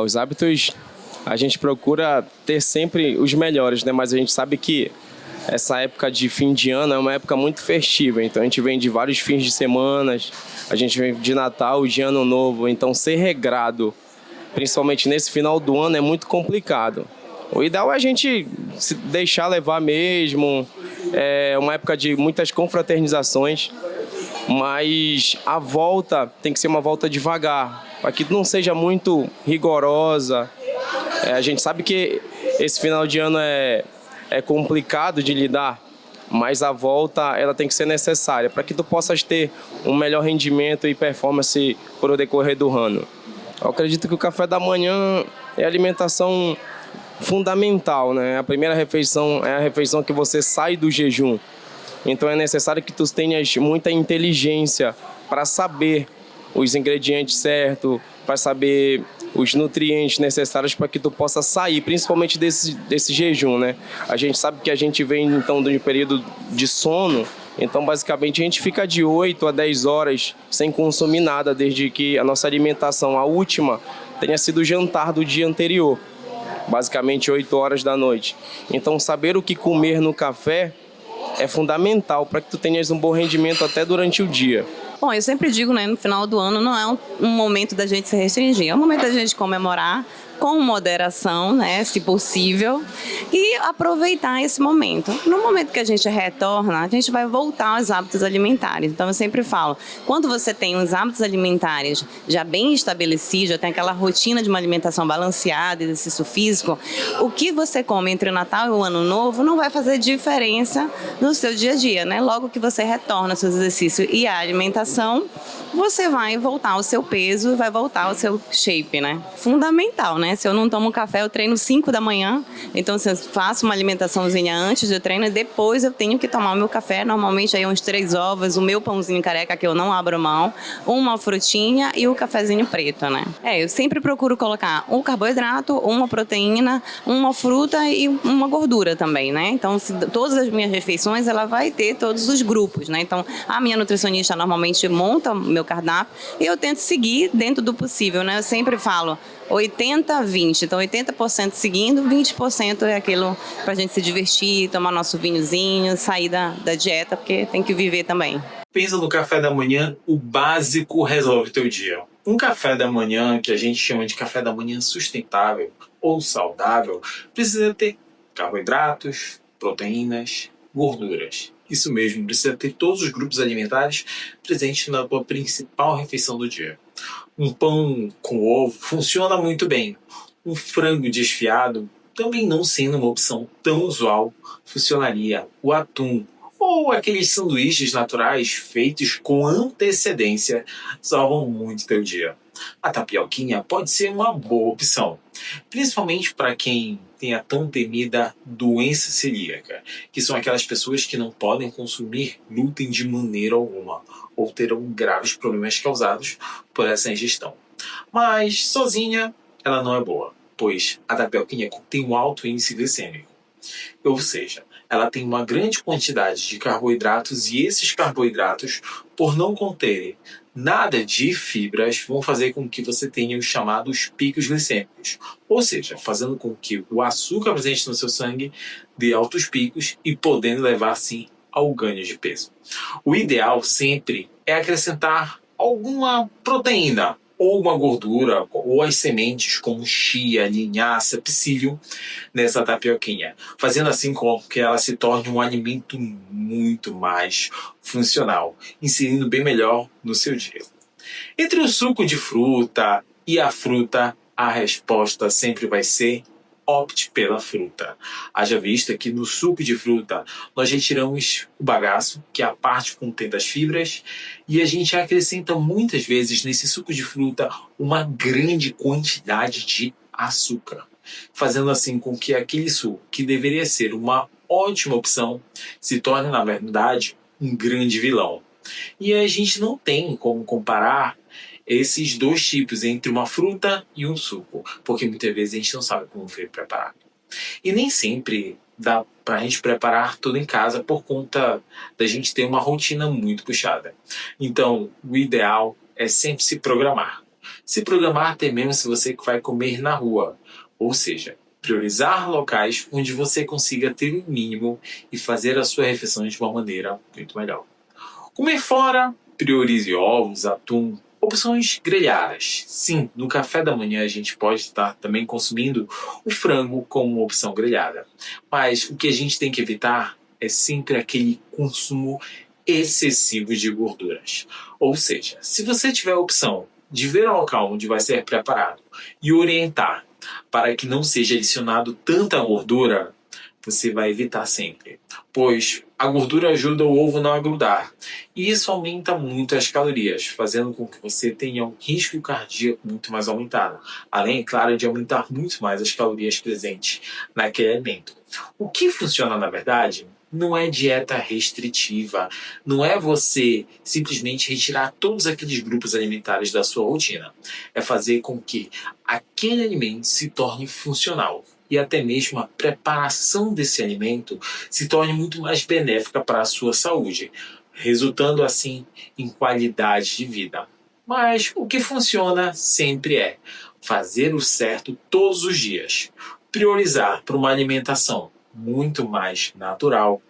Os hábitos a gente procura ter sempre os melhores, né? Mas a gente sabe que essa época de fim de ano é uma época muito festiva, então a gente vem de vários fins de semana, a gente vem de Natal, de Ano Novo, então ser regrado, principalmente nesse final do ano, é muito complicado. O ideal é a gente se deixar levar mesmo, é uma época de muitas confraternizações, mas a volta tem que ser uma volta devagar, para que não seja muito rigorosa. A gente sabe que esse final de ano é complicado de lidar, mas a volta ela tem que ser necessária para que tu possas ter um melhor rendimento e performance por o decorrer do ano. Eu acredito que o café da manhã é a alimentação fundamental, né? A primeira refeição é a refeição que você sai do jejum. Então é necessário que tu tenhas muita inteligência para saber os ingredientes certos, para saber os nutrientes necessários para que tu possa sair, principalmente desse jejum, né? A gente sabe que a gente vem, então, de um período de sono, então, basicamente, a gente fica de 8 a 10 horas sem consumir nada, desde que a nossa alimentação, a última, tenha sido o jantar do dia anterior, basicamente 8 horas da noite. Então, saber o que comer no café é fundamental para que tu tenhas um bom rendimento até durante o dia. Bom, eu sempre digo, né, no final do ano não é um momento da gente se restringir, é um momento da gente comemorar com moderação, né, se possível, e aproveitar esse momento. No momento que a gente retorna, a gente vai voltar aos hábitos alimentares. Então, eu sempre falo, quando você tem os hábitos alimentares já bem estabelecidos, já tem aquela rotina de uma alimentação balanceada, exercício físico, o que você come entre o Natal e o Ano Novo não vai fazer diferença no seu dia a dia, né? Logo que você retorna aos seus exercícios e à alimentação, você vai voltar ao seu peso, vai voltar ao seu shape, né? Fundamental, né? Se eu não tomo café, eu treino 5 da manhã, então se eu faço uma alimentaçãozinha antes do treino, depois eu tenho que tomar o meu café, normalmente aí uns 3 ovos, o meu pãozinho careca que eu não abro mão, uma frutinha e o cafezinho preto, né? Eu sempre procuro colocar um carboidrato, uma proteína, uma fruta e uma gordura também, né? Então, todas as minhas refeições, ela vai ter todos os grupos, né? Então, a minha nutricionista normalmente monta o meu cardápio e eu tento seguir dentro do possível, né? Eu sempre falo 80-20, então 80% seguindo, 20% é aquilo pra gente se divertir, tomar nosso vinhozinho, sair da dieta, porque tem que viver também. Pensa no café da manhã, o básico resolve teu dia. Um café da manhã, que a gente chama de café da manhã sustentável ou saudável, precisa ter carboidratos, proteínas, gorduras. Isso mesmo, precisa ter todos os grupos alimentares presentes na tua principal refeição do dia. Um pão com ovo funciona muito bem. Um frango desfiado, também não sendo uma opção tão usual, funcionaria. O atum ou aqueles sanduíches naturais feitos com antecedência salvam muito teu dia. A tapioquinha pode ser uma boa opção, principalmente para quem tem a tão temida doença celíaca, que são aquelas pessoas que não podem consumir glúten de maneira alguma, ou terão graves problemas causados por essa ingestão. Mas sozinha ela não é boa, pois a tapioquinha tem um alto índice glicêmico. Ou seja, ela tem uma grande quantidade de carboidratos e esses carboidratos, por não conterem nada de fibras, vão fazer com que você tenha os chamados picos glicêmicos. Ou seja, fazendo com que o açúcar presente no seu sangue dê altos picos e podendo levar, sim, ao ganho de peso. O ideal sempre é acrescentar alguma proteína, ou uma gordura, ou as sementes como chia, linhaça, psyllium nessa tapioquinha, fazendo assim com que ela se torne um alimento muito mais funcional, inserindo bem melhor no seu dia. Entre o suco de fruta e a fruta, a resposta sempre vai ser: opte pela fruta. Haja vista que no suco de fruta nós retiramos o bagaço, que é a parte que contém das fibras, e a gente acrescenta muitas vezes nesse suco de fruta uma grande quantidade de açúcar, fazendo assim com que aquele suco, que deveria ser uma ótima opção, se torne, na verdade, um grande vilão. E a gente não tem como comparar esses dois tipos entre uma fruta e um suco, porque muitas vezes a gente não sabe como foi preparado. E nem sempre dá para a gente preparar tudo em casa por conta da gente ter uma rotina muito puxada. Então, o ideal é sempre se programar. Se programar até mesmo se você vai comer na rua, ou seja, priorizar locais onde você consiga ter o mínimo e fazer a sua refeição de uma maneira muito melhor. Comer fora, priorize ovos, atum, opções grelhadas. Sim, no café da manhã a gente pode estar também consumindo o frango como uma opção grelhada. Mas o que a gente tem que evitar é sempre aquele consumo excessivo de gorduras. Ou seja, se você tiver a opção de ver o local onde vai ser preparado e orientar para que não seja adicionado tanta gordura, você vai evitar sempre, pois a gordura ajuda o ovo não a grudar e isso aumenta muito as calorias, fazendo com que você tenha um risco cardíaco muito mais aumentado, além, é claro, de aumentar muito mais as calorias presentes naquele alimento. O que funciona, na verdade, não é dieta restritiva, não é você simplesmente retirar todos aqueles grupos alimentares da sua rotina. É fazer com que aquele alimento se torne funcional e até mesmo a preparação desse alimento se torne muito mais benéfica para a sua saúde, resultando assim em qualidade de vida. Mas o que funciona sempre é fazer o certo todos os dias, priorizar para uma alimentação muito mais natural,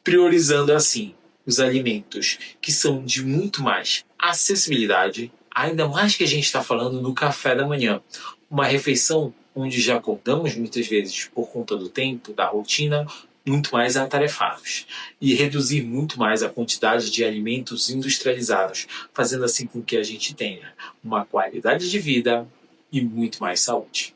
priorizando assim os alimentos que são de muito mais acessibilidade, ainda mais que a gente está falando no café da manhã, uma refeição onde já acordamos muitas vezes por conta do tempo, da rotina, muito mais atarefados e reduzir muito mais a quantidade de alimentos industrializados, fazendo assim com que a gente tenha uma qualidade de vida e muito mais saúde.